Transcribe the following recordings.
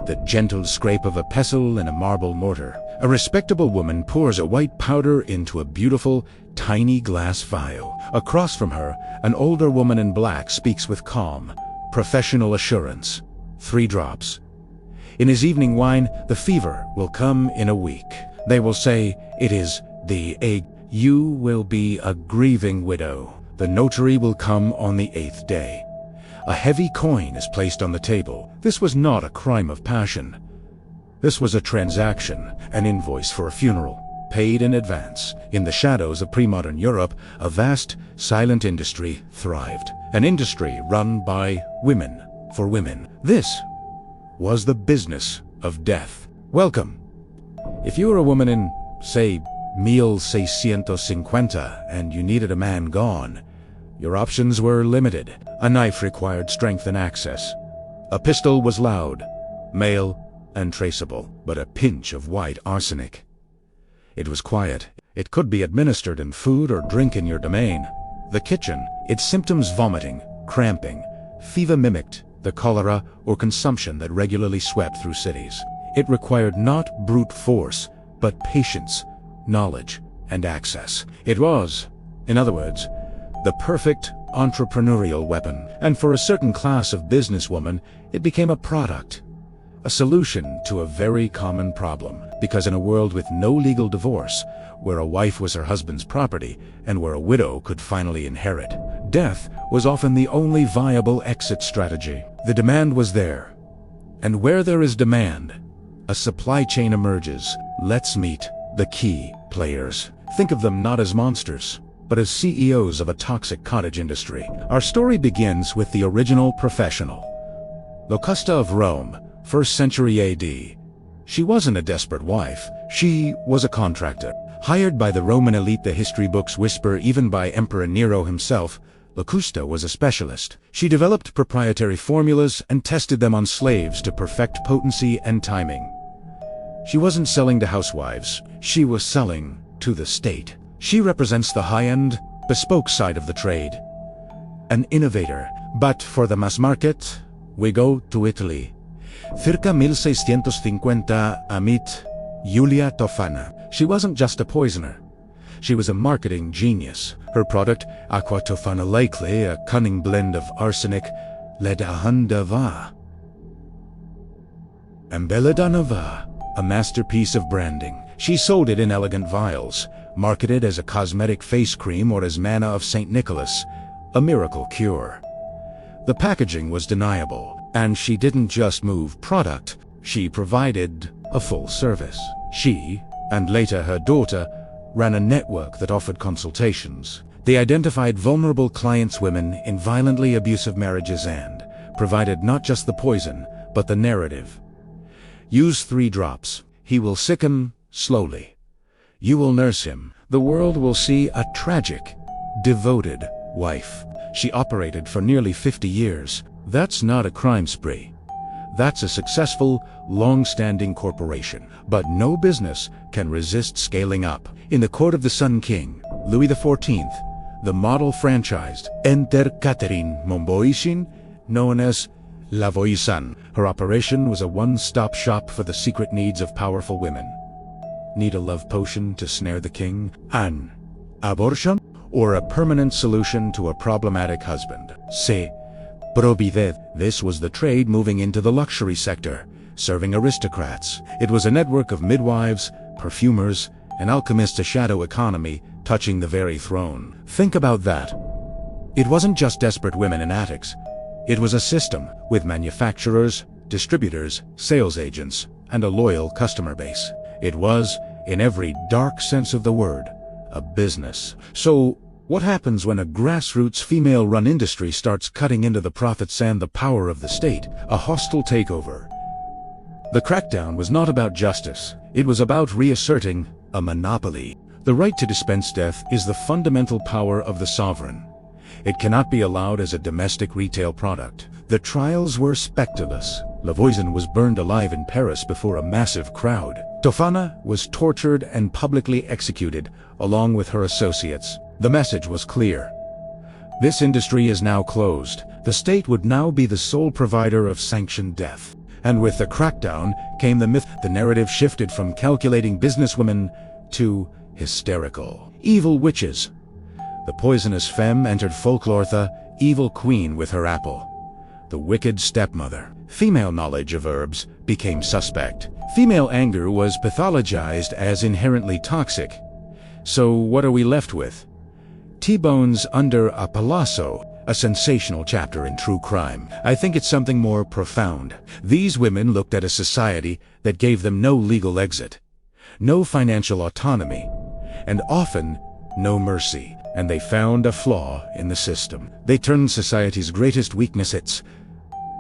the gentle scrape of a pestle in a marble mortar. A respectable woman pours a white powder into a beautiful, tiny glass vial. Across from her, an older woman in black speaks with calm, professional assurance. 3 drops. In his evening wine, the fever will come in a week. They will say, it is the egg. You will be a grieving widow. The notary will come on the 8th day. A heavy coin is placed on the table. This was not a crime of passion. This was a transaction, an invoice for a funeral, paid in advance. In the shadows of pre-modern Europe, a vast, silent industry thrived. An industry run by women, for women. This was the business of death. Welcome. If you were a woman in, say, 1650 and you needed a man gone, your options were limited. A knife required strength and access. A pistol was loud, male, and traceable, but a pinch of white arsenic. It was quiet. It could be administered in food or drink in your domain. The kitchen, its symptoms vomiting, cramping, fever mimicked the cholera or consumption that regularly swept through cities. It required not brute force, but patience, knowledge, and access. It was, in other words, the perfect entrepreneurial weapon. And for a certain class of businesswoman, it became a product, a solution to a very common problem. Because in a world with no legal divorce, where a wife was her husband's property, and where a widow could finally inherit, death was often the only viable exit strategy. The demand was there. And where there is demand, a supply chain emerges. Let's meet the key players. Think of them not as monsters, but as CEOs of a toxic cottage industry. Our story begins with the original professional. Locusta of Rome, 1st century AD. She wasn't a desperate wife. She was a contractor. Hired by the Roman elite, the history books whisper, even by Emperor Nero himself, Locusta was a specialist. She developed proprietary formulas and tested them on slaves to perfect potency and timing. She wasn't selling to housewives. She was selling to the state. She represents the high-end, bespoke side of the trade. An innovator. But for the mass market, we go to Italy. Circa 1650 a meet Julia Tofana. She wasn't just a poisoner. She was a marketing genius. Her product, Aqua Tofana Likely, a cunning blend of arsenic, Ledahundava, and Belladonava, a masterpiece of branding. She sold it in elegant vials, marketed as a cosmetic face cream or as manna of St. Nicholas, a miracle cure. The packaging was deniable, and she didn't just move product, she provided a full service. She, and later her daughter, ran a network that offered consultations. They identified vulnerable clients, women in violently abusive marriages, and provided not just the poison, but the narrative. Use 3 drops. He will sicken slowly. You will nurse him. The world will see a tragic, devoted wife. She operated for nearly 50 years. That's not a crime spree. That's a successful, long-standing corporation. But no business can resist scaling up. In the court of the Sun King, Louis XIV, the model franchised Enter Catherine Momboisin, known as La Voisin. Her operation was a one-stop shop for the secret needs of powerful women. Need a love potion to snare the king? An abortion? Or a permanent solution to a problematic husband? Se Provided. This was the trade moving into the luxury sector, serving aristocrats. It was a network of midwives, perfumers, and alchemists, a shadow economy touching the very throne. Think about that. It wasn't just desperate women in attics. It was a system with manufacturers, distributors, sales agents, and a loyal customer base. It was, in every dark sense of the word, a business. So, what happens when a grassroots female-run industry starts cutting into the profits and the power of the state? A hostile takeover. The crackdown was not about justice. It was about reasserting a monopoly. The right to dispense death is the fundamental power of the sovereign. It cannot be allowed as a domestic retail product. The trials were spectaculous. Lavoisin was burned alive in Paris before a massive crowd. Tofana was tortured and publicly executed, along with her associates. The message was clear. This industry is now closed. The state would now be the sole provider of sanctioned death. And with the crackdown came the myth. The narrative shifted from calculating businesswomen to hysterical, evil witches. The poisonous femme entered folklore, the evil queen with her apple, the wicked stepmother. Female knowledge of herbs became suspect. Female anger was pathologized as inherently toxic. So what are we left with? T-Bones under a palazzo, a sensational chapter in true crime. I think it's something more profound. These women looked at a society that gave them no legal exit, no financial autonomy, and often no mercy. And they found a flaw in the system. They turned society's greatest weakness, its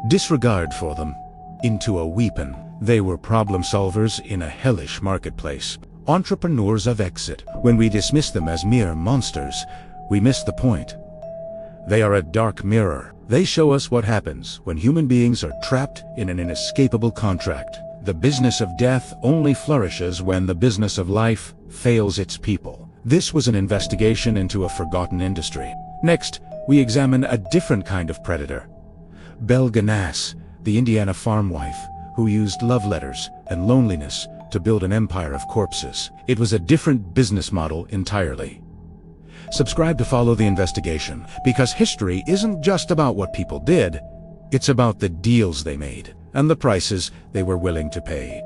disregard for them, into a weapon. They were problem solvers in a hellish marketplace, entrepreneurs of exit. When we dismiss them as mere monsters, we miss the point. They are a dark mirror. They show us what happens when human beings are trapped in an inescapable contract. The business of death only flourishes when the business of life fails its people. This was an investigation into a forgotten industry. Next, we examine a different kind of predator. Belle Ganas, the Indiana farm wife, who used love letters and loneliness to build an empire of corpses. It was a different business model entirely. Subscribe to follow the investigation, because history isn't just about what people did, it's about the deals they made and the prices they were willing to pay.